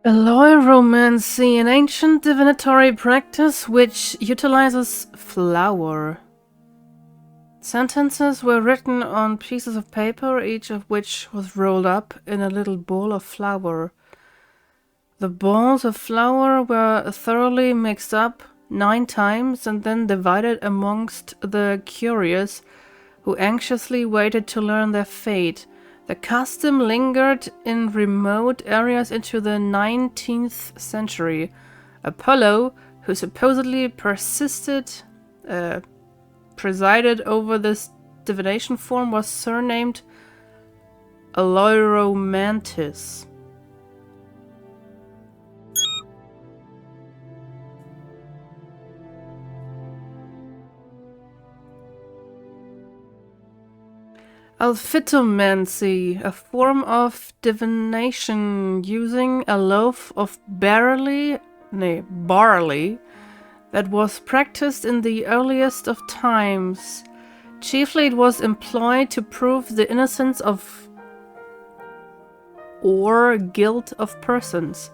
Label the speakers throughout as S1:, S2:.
S1: Alloyromancy, an ancient divinatory practice which utilizes flour. Sentences were written on pieces of paper, each of which was rolled up in a little ball of flour. The balls of flour were thoroughly mixed up 9 times and then divided amongst the curious who anxiously waited to learn their fate. The custom lingered in remote areas into the 19th century. Apollo, who supposedly presided over this divination form, was surnamed Alloyromantis. Alphitomancy, a form of divination using a loaf of barley that was practiced in the earliest of times. Chiefly it was employed to prove the innocence of or guilt of persons.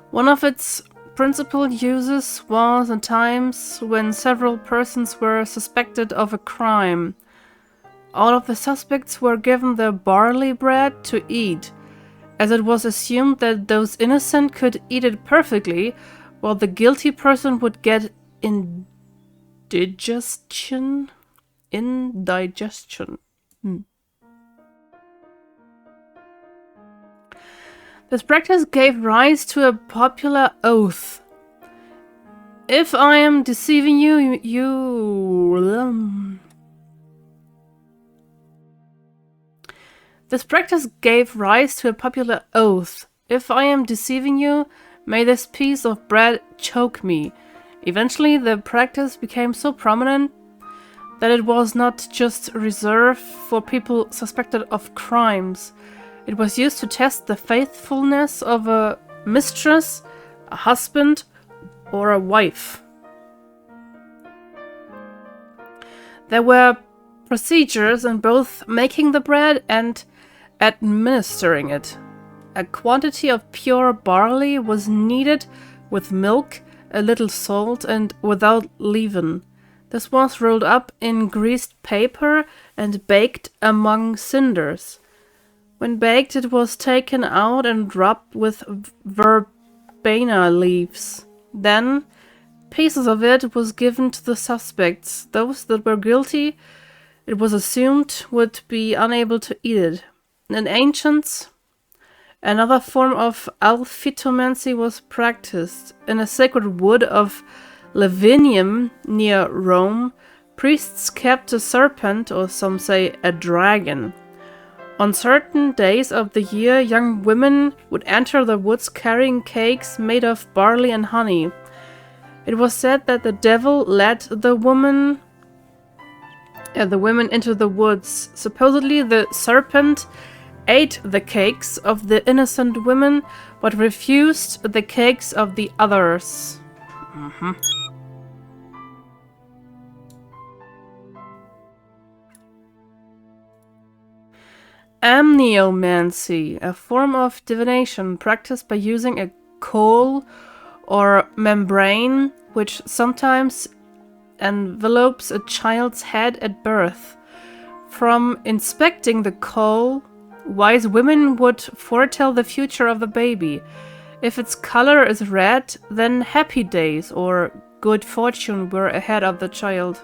S1: One of its principal uses was in times when several persons were suspected of a crime. All of the suspects were given the barley bread to eat, as it was assumed that those innocent could eat it perfectly, while the guilty person would get indigestion. This practice gave rise to a popular oath. If I am deceiving you, This practice gave rise to a popular oath. If I am deceiving you, may this piece of bread choke me. Eventually, the practice became so prominent that it was not just reserved for people suspected of crimes. It was used to test the faithfulness of a mistress, a husband, or a wife. There were procedures in both making the bread and administering it. A quantity of pure barley was kneaded with milk, a little salt, and without leaven. This was rolled up in greased paper and baked among cinders. When baked, it was taken out and rubbed with verbena leaves. Then, pieces of it was given to the suspects. Those that were guilty, it was assumed, would be unable to eat it. In ancients, another form of alphitomancy was practiced. In a sacred wood of Lavinium near Rome, priests kept a serpent, or some say a dragon. On certain days of the year, young women would enter the woods carrying cakes made of barley and honey. It was said that the devil led the women into the woods. Supposedly the serpent ate the cakes of the innocent women, but refused the cakes of the others. Amniomancy, a form of divination practiced by using a coal or membrane which sometimes envelopes a child's head at birth. From inspecting the coal, wise women would foretell the future of the baby. If its color is red, then happy days or good fortune were ahead of the child,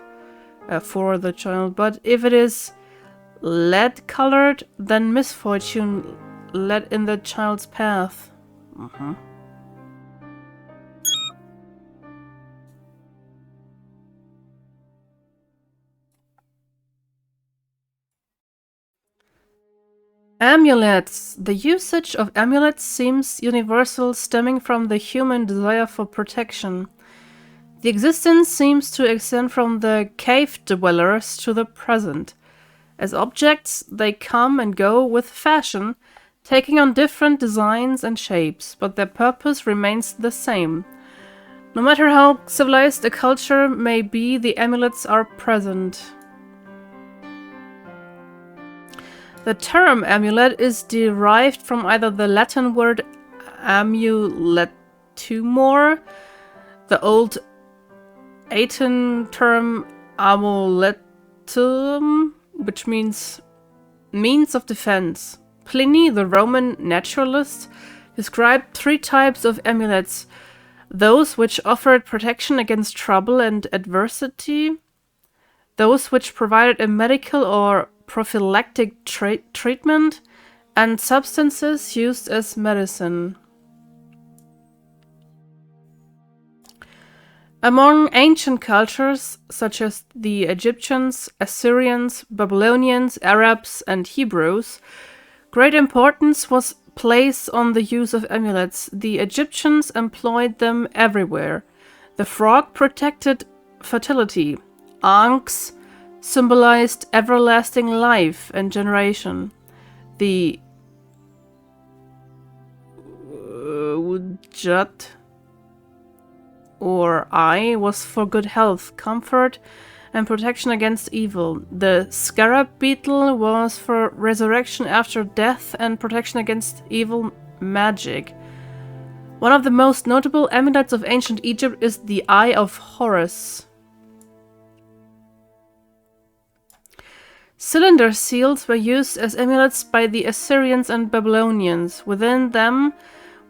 S1: for the child. But if it is lead colored, then misfortune led in the child's path. Amulets. The usage of amulets seems universal, stemming from the human desire for protection. The existence seems to extend from the cave dwellers to the present. As objects, they come and go with fashion, taking on different designs and shapes, but their purpose remains the same. No matter how civilized a culture may be, the amulets are present. The term amulet is derived from either the Latin word amuletumor, the old Aten term amuletum, which means means of defense. Pliny, the Roman naturalist, described 3 types of amulets: those which offered protection against trouble and adversity, those which provided a medical or prophylactic treatment, and substances used as medicine. Among ancient cultures, such as the Egyptians, Assyrians, Babylonians, Arabs, and Hebrews, great importance was placed on the use of amulets. The Egyptians employed them everywhere. The frog protected fertility. Ankhs symbolized everlasting life and generation. The Jat or eye was for good health, comfort, and protection against evil. The scarab beetle was for resurrection after death and protection against evil magic. One of the most notable amulets of ancient Egypt is the Eye of Horus. Cylinder seals were used as amulets by the Assyrians and Babylonians. Within them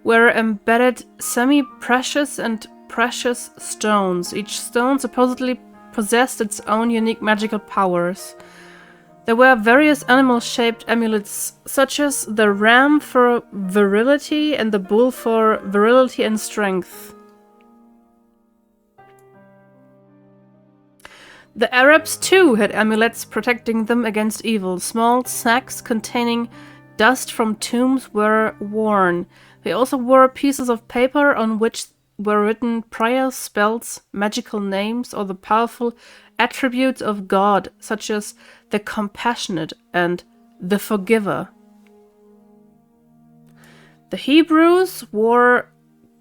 S1: were embedded semi-precious and precious stones. Each stone supposedly possessed its own unique magical powers. There were various animal-shaped amulets, such as the ram for virility and the bull for virility and strength. The Arabs too had amulets protecting them against evil. Small sacks containing dust from tombs were worn. They also wore pieces of paper on which were written prayers, spells, magical names, or the powerful attributes of God, such as the compassionate and the forgiver. The Hebrews wore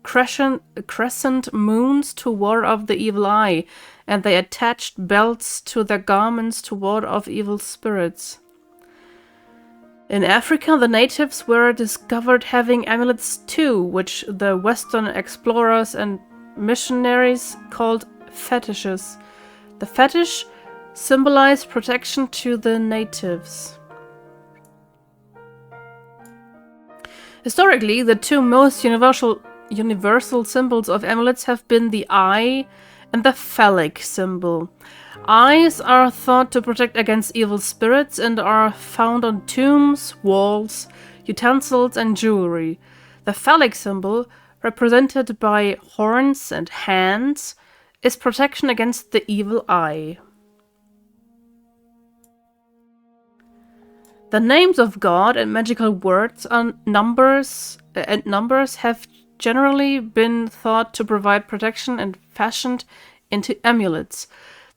S1: crescent moons to ward off the evil eye, and they attached belts to their garments to ward off evil spirits. In Africa, the natives were discovered having amulets too, which the Western explorers and missionaries called fetishes. The fetish symbolized protection to the natives. Historically, the 2 most universal symbols of amulets have been the eye and the phallic symbol. Eyes are thought to protect against evil spirits and are found on tombs, walls, utensils, and jewelry. The phallic symbol, represented by horns and hands, is protection against the evil eye. The names of God and magical words and numbers have generally been thought to provide protection and fashioned into amulets.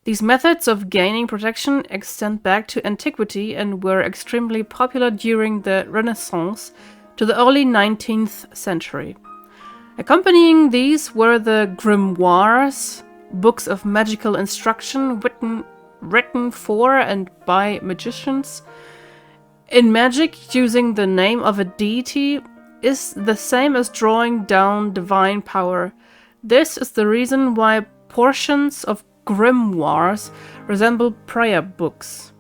S1: These methods of gaining protection extend back to antiquity and were extremely popular during the Renaissance to the early 19th century. Accompanying these were the grimoires, books of magical instruction written for and by magicians. In magic, using the name of a deity is the same as drawing down divine power. This is the reason why portions of grimoires resemble prayer books.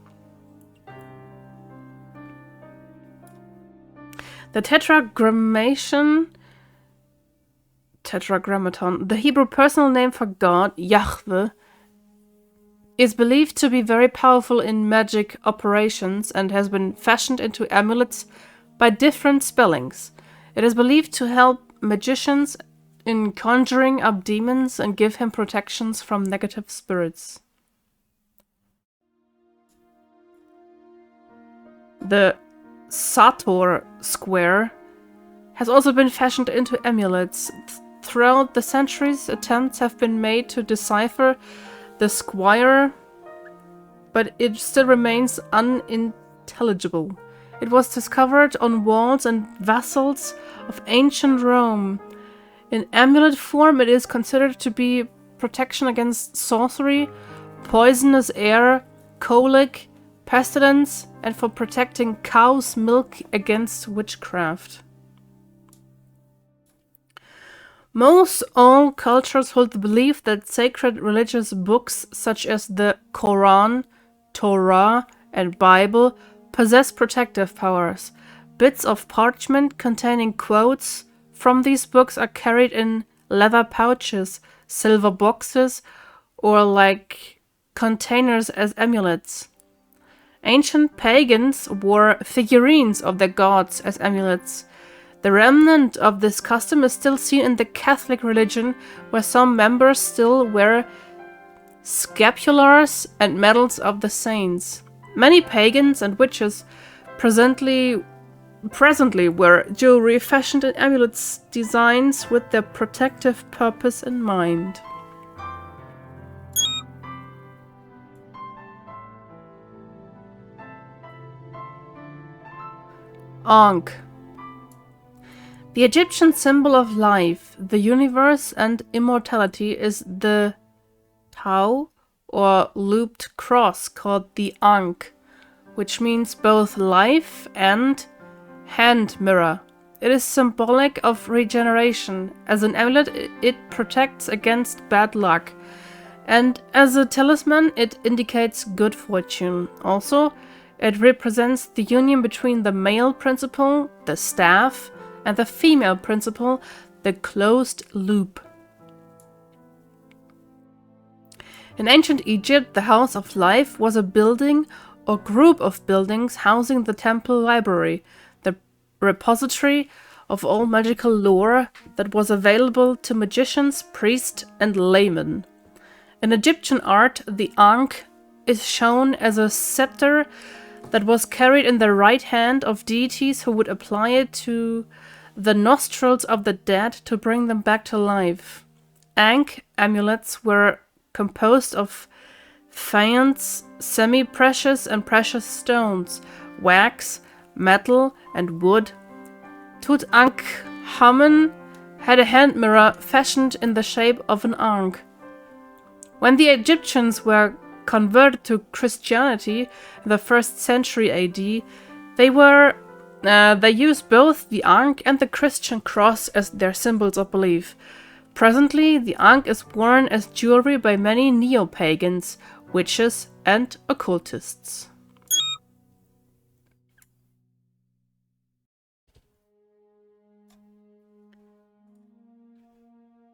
S1: The Tetragrammaton, the Hebrew personal name for God, Yahweh, is believed to be very powerful in magic operations and has been fashioned into amulets by different spellings. It is believed to help magicians in conjuring up demons and give him protections from negative spirits. The Sator square has also been fashioned into amulets. Throughout the centuries, attempts have been made to decipher the square, but it still remains unintelligible. It was discovered on walls and vassals of ancient Rome. In amulet form, it is considered to be protection against sorcery, poisonous air, colic, pestilence, and for protecting cow's milk against witchcraft. Most all cultures hold the belief that sacred religious books such as the Quran, Torah, and Bible possess protective powers. Bits of parchment containing quotes from these books are carried in leather pouches, silver boxes, or like containers as amulets. Ancient pagans wore figurines of their gods as amulets. The remnant of this custom is still seen in the Catholic religion, where some members still wear scapulars and medals of the saints. Many pagans and witches presently wear jewelry fashioned in amulets designs with their protective purpose in mind. Ankh. The Egyptian symbol of life, the universe, and immortality is the Tau, or looped cross, called the Ankh, which means both life and hand mirror. It is symbolic of regeneration. As an amulet, it protects against bad luck, and as a talisman, it indicates good fortune. Also, it represents the union between the male principle, the staff, and the female principle, the closed loop. In ancient Egypt, the House of Life was a building or group of buildings housing the temple library, the repository of all magical lore that was available to magicians, priests, and laymen. In Egyptian art, the Ankh is shown as a scepter that was carried in the right hand of deities who would apply it to the nostrils of the dead to bring them back to life. Ankh amulets were composed of faience, semi-precious and precious stones, wax, metal, and wood. Tutankhamun had a hand mirror fashioned in the shape of an ankh. When the Egyptians were converted to Christianity in the 1st century AD, they used both the Ankh and the Christian cross as their symbols of belief. Presently, the Ankh is worn as jewelry by many neo-pagans, witches, and occultists.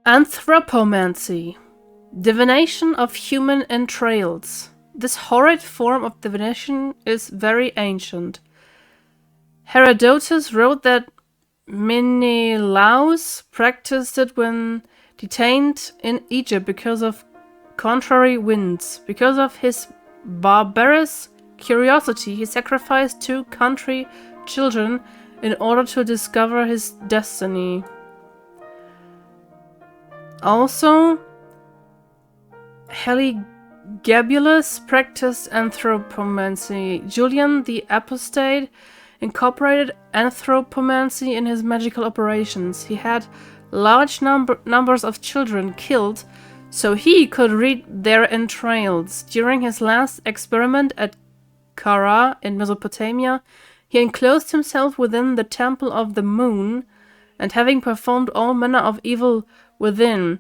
S1: Anthropomancy. Divination of human entrails. This horrid form of divination is very ancient. Herodotus wrote that Menelaus practiced it when detained in Egypt because of contrary winds. Because of his barbarous curiosity, he sacrificed 2 country children in order to discover his destiny. Also, Heliogabalus practiced anthropomancy. Julian the Apostate incorporated anthropomancy in his magical operations. He had large numbers of children killed so he could read their entrails. During his last experiment at Kara in Mesopotamia, he enclosed himself within the Temple of the Moon, and having performed all manner of evil within,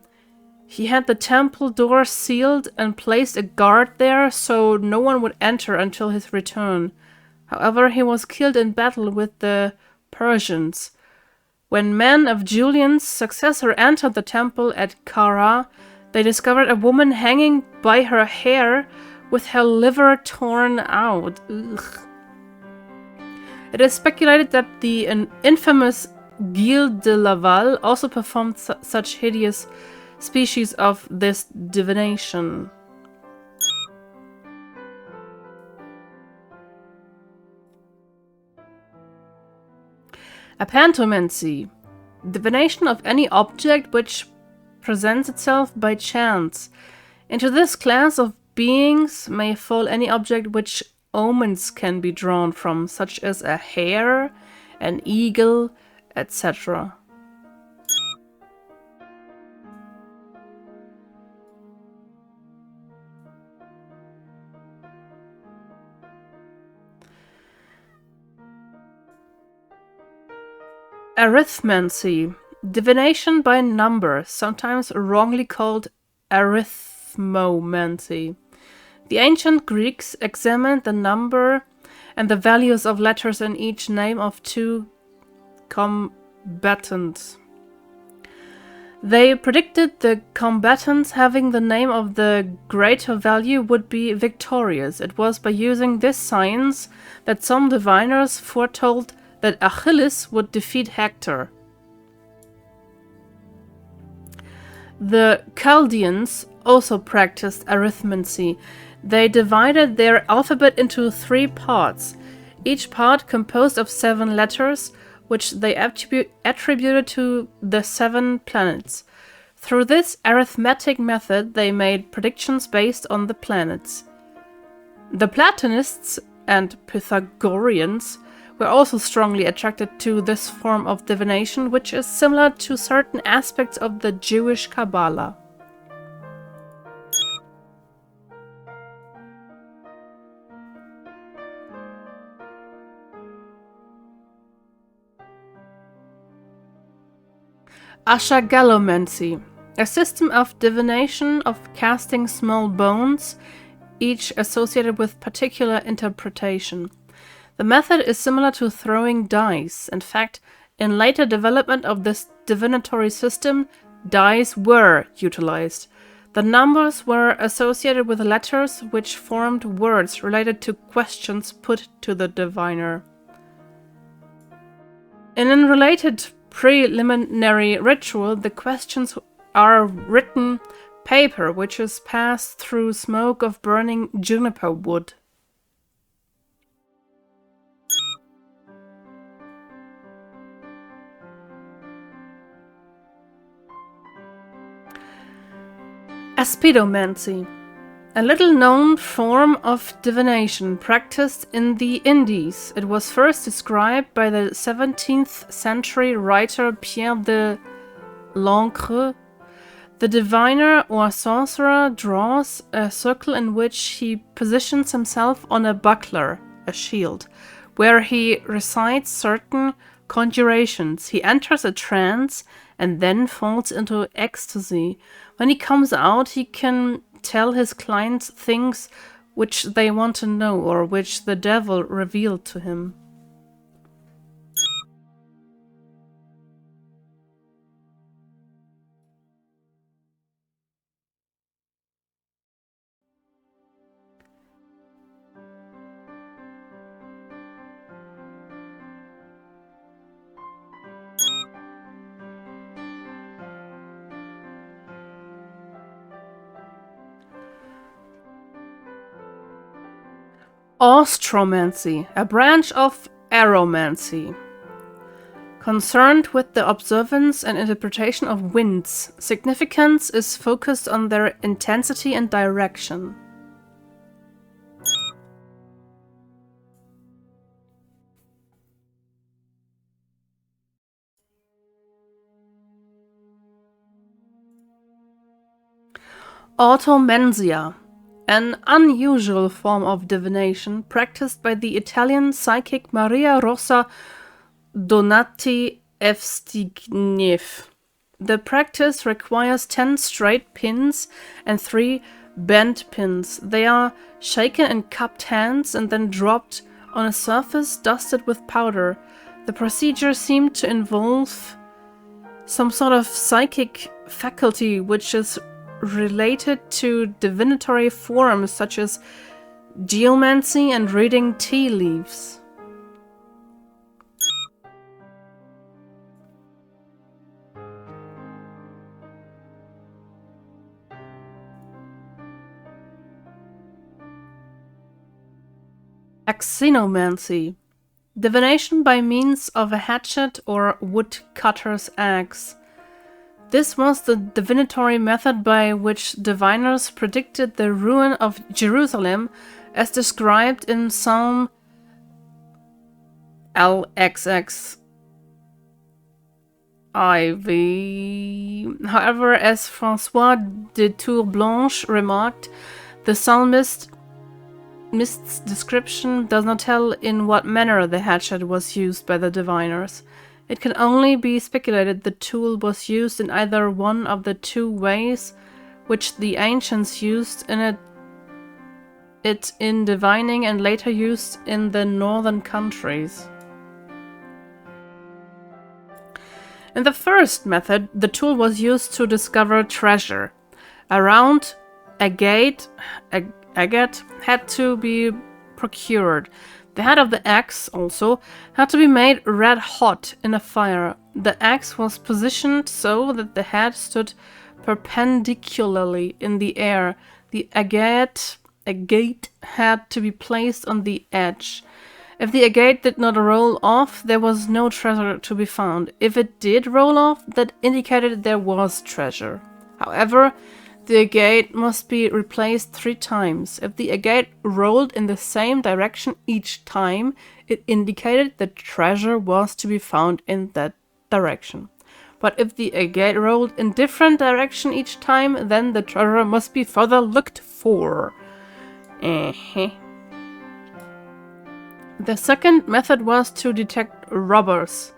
S1: he had the temple door sealed and placed a guard there so no one would enter until his return. However, he was killed in battle with the Persians. When men of Julian's successor entered the temple at Kara, they discovered a woman hanging by her hair with her liver torn out. Ugh. It is speculated that the infamous Gilles de Laval also performed such hideous species of this divination. Apantomancy. Divination of any object which presents itself by chance. Into this class of beings may fall any object which omens can be drawn from, such as a hare, an eagle, etc. Arithmancy. Divination by number, sometimes wrongly called arithmomancy. The ancient Greeks examined the number and the values of letters in each name of two combatants. They predicted the combatants having the name of the greater value would be victorious. It was by using this science that some diviners foretold that Achilles would defeat Hector. The Chaldeans also practiced arithmancy. They divided their alphabet into 3 parts, each part composed of 7 letters, which they attributed to the 7 planets. Through this arithmetic method, they made predictions based on the planets. The Platonists and Pythagoreans were also strongly attracted to this form of divination, which is similar to certain aspects of the Jewish Kabbalah. Ashagalomancy, a system of divination of casting small bones, each associated with particular interpretation. The method is similar to throwing dice. In fact, in later development of this divinatory system, dice were utilized. The numbers were associated with letters which formed words related to questions put to the diviner. In a related preliminary ritual, the questions are written paper, which is passed through smoke of burning juniper wood. Aspedomancy, a little-known form of divination practiced in the Indies. It was first described by the 17th century writer Pierre de l'Ancre. The diviner or sorcerer draws a circle in which he positions himself on a buckler, a shield, where he recites certain conjurations. He enters a trance and then falls into ecstasy. When he comes out, he can tell his clients things which they want to know or which the devil revealed to him. Aostromancy, a branch of aromancy, concerned with the observance and interpretation of winds. Significance is focused on their intensity and direction. Automensia, an unusual form of divination practiced by the Italian psychic Maria Rosa Donati Evstigniew. The practice requires 10 straight pins and 3 bent pins. They are shaken in cupped hands and then dropped on a surface dusted with powder. The procedure seemed to involve some sort of psychic faculty which is related to divinatory forms such as geomancy and reading tea leaves. Axinomancy, divination by means of a hatchet or woodcutter's axe. This was the divinatory method by which diviners predicted the ruin of Jerusalem as described in Psalm LXX IV. However, as François de Tourblanche remarked, the psalmist's description does not tell in what manner the hatchet was used by the diviners. It can only be speculated the tool was used in either one of the two ways which the ancients used it in divining and later used in the northern countries. In the first method, the tool was used to discover treasure. Around agate had to be procured. The head of the axe also had to be made red hot in a fire. The axe was positioned so that the head stood perpendicularly in the air. The agate had to be placed on the edge. If the agate did not roll off, there was no treasure to be found. If it did roll off, that indicated there was treasure. However, the agate must be replaced 3 times. If the agate rolled in the same direction each time, it indicated that treasure was to be found in that direction. But if the agate rolled in different direction each time, then the treasure must be further looked for. The second method was to detect robbers.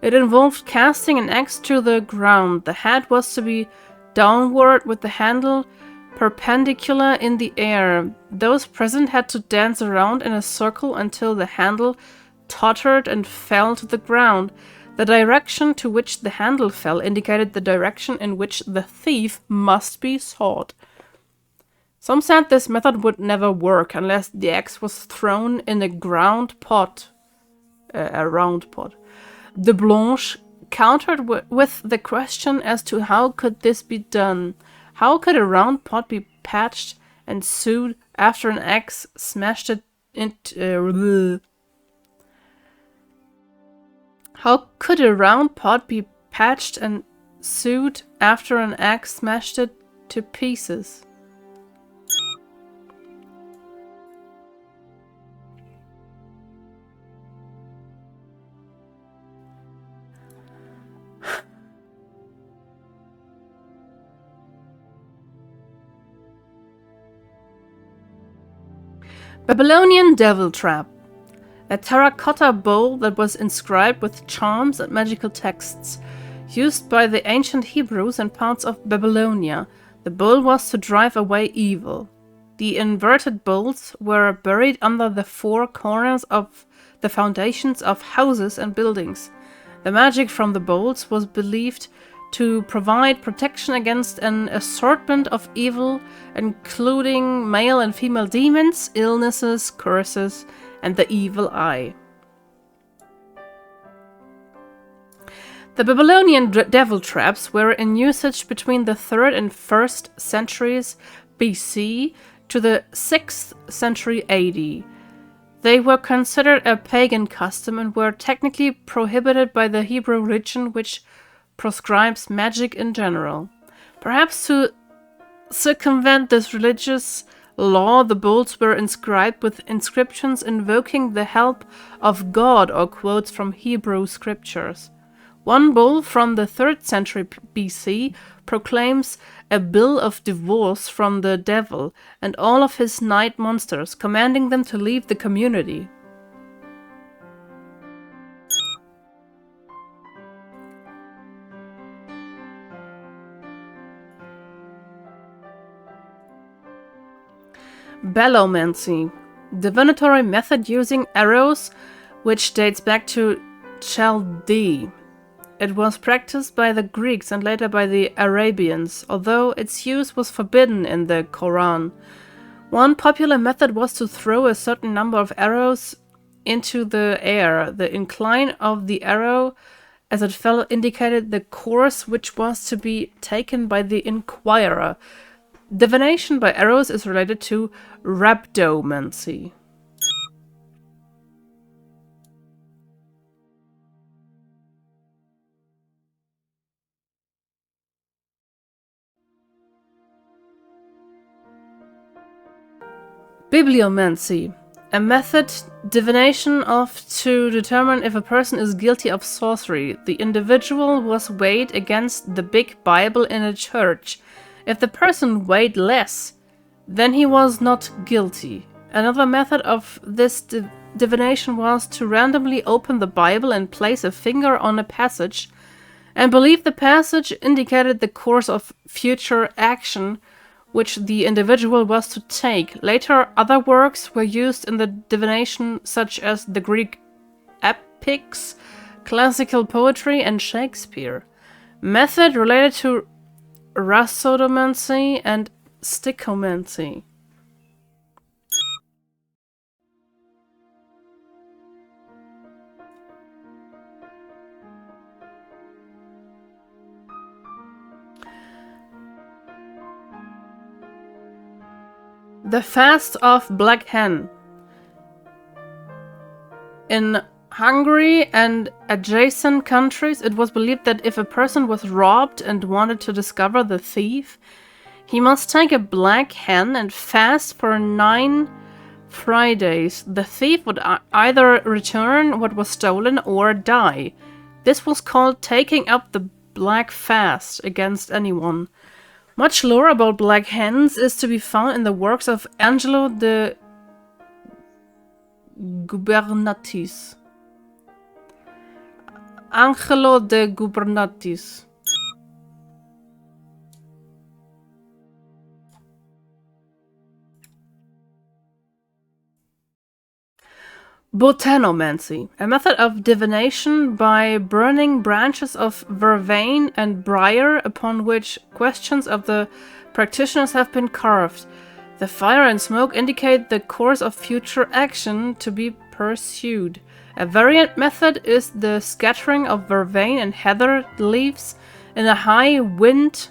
S1: It involved casting an axe to the ground. The head was to be downward with the handle perpendicular in the air. Those present had to dance around in a circle until the handle tottered and fell to the ground. The direction to which the handle fell indicated the direction in which the thief must be sought. Some said this method would never work unless the axe was thrown in a round pot. De Blanche countered with the question as to how could this be done. How could a round pot be patched and sewed after an axe smashed it into... How could a round pot be patched and sewed after an axe smashed it to pieces? Babylonian Devil Trap. A terracotta bowl that was inscribed with charms and magical texts, used by the ancient Hebrews and parts of Babylonia. The bowl was to drive away evil. The inverted bowls were buried under the 4 corners of the foundations of houses and buildings. The magic from the bowls was believed to provide protection against an assortment of evil, including male and female demons, illnesses, curses, and the evil eye. The Babylonian devil traps were in usage between the 3rd and 1st centuries BC to the 6th century AD. They were considered a pagan custom and were technically prohibited by the Hebrew religion, which proscribes magic in general. Perhaps to circumvent this religious law, the bowls were inscribed with inscriptions invoking the help of God or quotes from Hebrew scriptures. One bowl from the 3rd century BC proclaims a bill of divorce from the devil and all of his night monsters, commanding them to leave the community. Bellomancy. Divinatory method using arrows, which dates back to Chaldee. It was practiced by the Greeks and later by the Arabians, although its use was forbidden in the Quran. One popular method was to throw a certain number of arrows into the air. The incline of the arrow as it fell indicated the course which was to be taken by the inquirer. Divination by arrows is related to rhabdomancy. Bibliomancy. A method divination of to determine if a person is guilty of sorcery. The individual was weighed against the big Bible in a church. If the person weighed less, then he was not guilty. Another method of this divination was to randomly open the Bible and place a finger on a passage, and believe the passage indicated the course of future action which the individual was to take. Later, other works were used in the divination, such as the Greek epics, classical poetry, and Shakespeare. Method related to rhapsodomancy and stichomancy. The Fast of Black Hen. In Hungary and adjacent countries, it was believed that if a person was robbed and wanted to discover the thief, he must take a black hen and fast for 9 Fridays. The thief would either return what was stolen or die. This was called taking up the black fast against anyone. Much lore about black hens is to be found in the works of Angelo de Gubernatis. Angelo de Gubernatis. Botanomancy, a method of divination by burning branches of vervain and briar upon which questions of the practitioners have been carved. The fire and smoke indicate the course of future action to be pursued. A variant method is the scattering of vervain and heather leaves in a high wind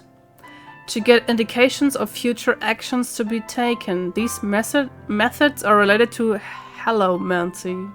S1: to get indications of future actions to be taken. These methods are related to Halomancy.